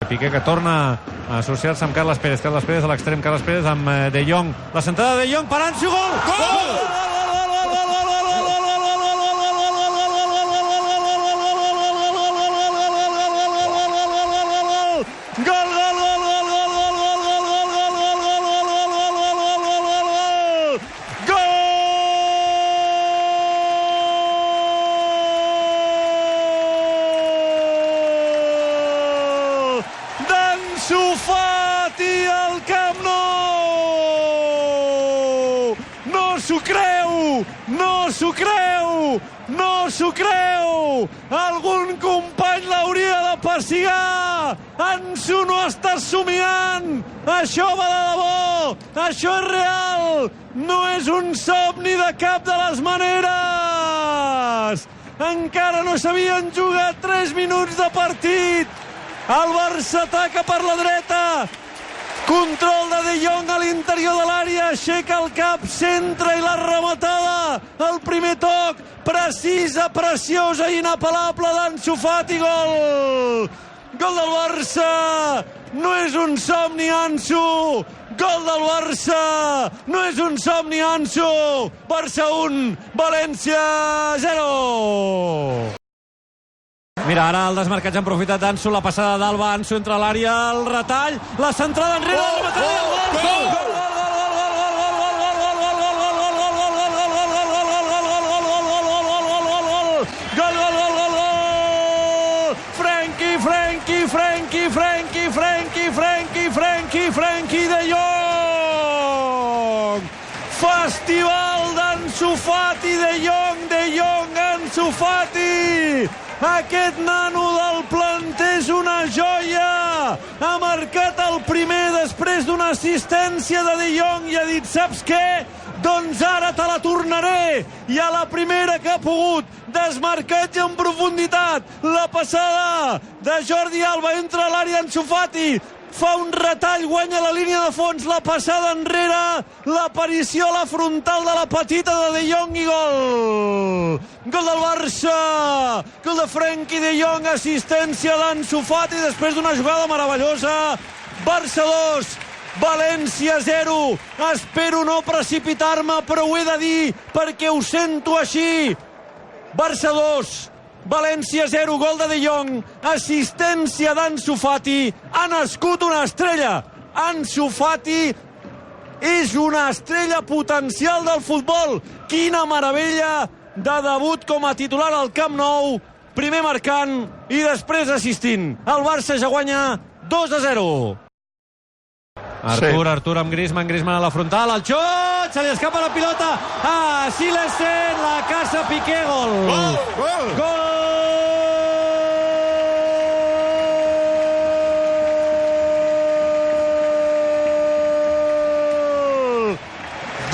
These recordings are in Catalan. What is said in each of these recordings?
Piqué que torna a associar-se amb Carles Pérez. Carles Pérez a l'extrem, Carles Pérez amb De Jong. La centrada de De Jong per Ansu, gol! Gol! Ansu Fati al Camp Nou! No s'ho creu! No s'ho creu! No s'ho creu! Algun company l'hauria de pessigar! Ansu no està somiant! Això va de debò! Això és real! No és un somni de cap de les maneres! Encara no s'havien jugat 3 minuts de partit! El Barça ataca per la dreta. Control de De Jong a l'interior de l'àrea. Aixeca el cap, centra i la rematada. El primer toc, precisa, preciosa i inapel·lable d'Ansu Fati. Gol! Gol del Barça! No és un somni, Ansu! Gol del Barça! No és un somni, Ansu! Barça 1, València 0! Mira, ara el desmarcatge han aprofitat d'Ansu, la passada d'Alba, Ansu entra a l'àrea, el retall, la centrada enrere, la rematada i el gol! Frenkie de Jong! Festival d'Ansu Fati, de Jong, Ansu Fati! Aquest nano del planter és una joia! Ha marcat el primer després d'una assistència de De Jong i ha dit, saps què? Doncs ara te la tornaré! I a la primera que ha pogut, desmarcatge en profunditat, la passada de Jordi Alba entra a l'àrea Ansu Fati, fa un retall, guanya la línia de fons, la passada enrere, l'aparició a la frontal de la petita de De Jong i gol! Gol del Barça! Gol de Frenkie de Jong, assistència d'Ansu Fati després d'una jugada meravellosa. Barça 2, València 0. Espero no precipitar-me, però ho he de dir perquè ho sento així. Barça 2, València 0, gol de De Jong, assistència d'Ansu Fati, ha nascut una estrella. Ansu Fati és una estrella potencial del futbol. Quina meravella de debut com a titular al Camp Nou, primer marcant i després assistint. El Barça ja guanya 2-0. Artur amb Griezmann a la frontal, el xut, se li escapa la pilota a Silesen, la caça Piqué, gol! Gol!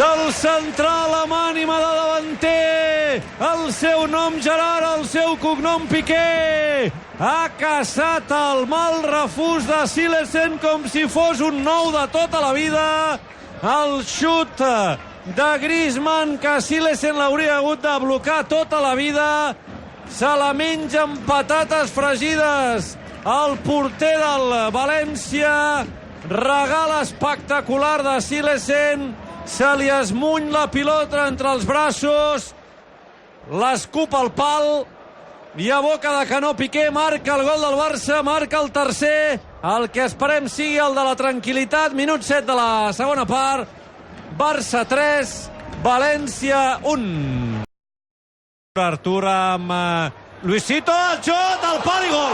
Del central amb ànima de davanter, el seu nom Gerard, el seu cognom Piqué, ha caçat el mal refús de Silesen com si fos un nou de tota la vida. El xut de Griezmann, que Silesen l'hauria hagut de blocar tota la vida, se la menja amb patates fregides. El porter del València, regal espectacular de Silesen, se li esmuny la pilota entre els braços, l'escup al pal i a boca de canó Piqué marca el gol del Barça, marca el tercer, el que esperem sigui el de la tranquil·litat. Minut 7 de la segona part, Barça 3, València 1. Artur amb Luisito, el xut, el pal i gol!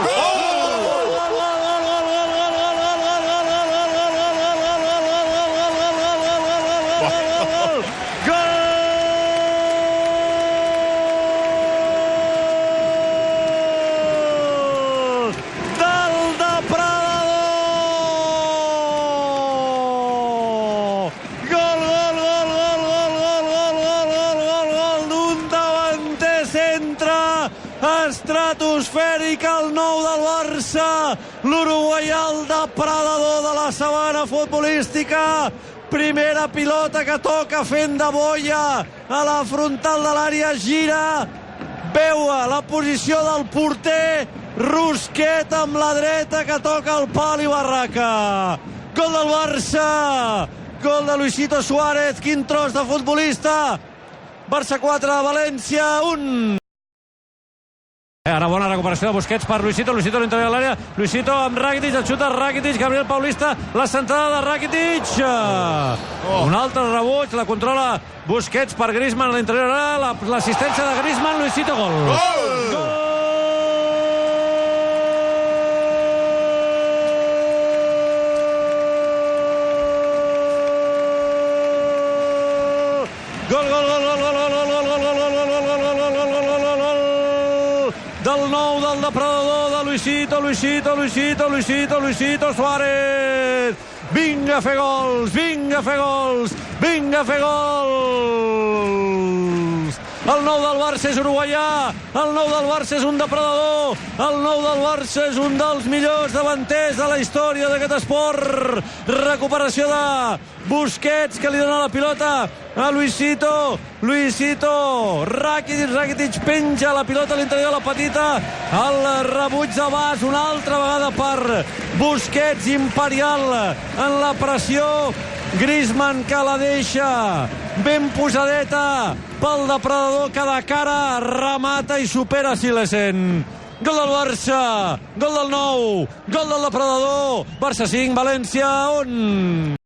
Estratosfèric, el nou del Barça, l'uruguaià, el depredador de la sabana futbolística. Primera pilota que toca fent de boia a la frontal de l'àrea, gira, veu la posició del porter, Rusquet amb la dreta que toca el pal i barraca. Gol del Barça. Gol de Luisito Suárez. Quin tros de futbolista. Barça 4, València 1. Ara bona recuperació de Busquets per Luisito. Luisito a l'interior de l'àrea. Luisito amb Rakitic. El xuta Rakitic. Gabriel Paulista. La centrada de Rakitic. Un altre rebuig. La controla Busquets per Griezmann a l'interior de l'àrea. L'assistència de Griezmann. Luisito, gol. Gol! Del nou del depredador de Luisito Suárez. Vinga a fer gols, vinga a fer gols, vinga a fer gols. El nou del Barça és uruguaià, el nou del Barça és un depredador, el nou del Barça és un dels millors davanters de la història d'aquest esport. Recuperació de Busquets, que li dona la pilota a Luisito. Rakitic penja la pilota a l'interior de la petita. El rebuig de Bas una altra vegada per Busquets, imperial en la pressió. Griezmann, que la deixa ben posadeta pel depredador, que de cara remata i supera Silesen. Gol del Barça, gol del nou, gol del depredador. Barça 5, València 1.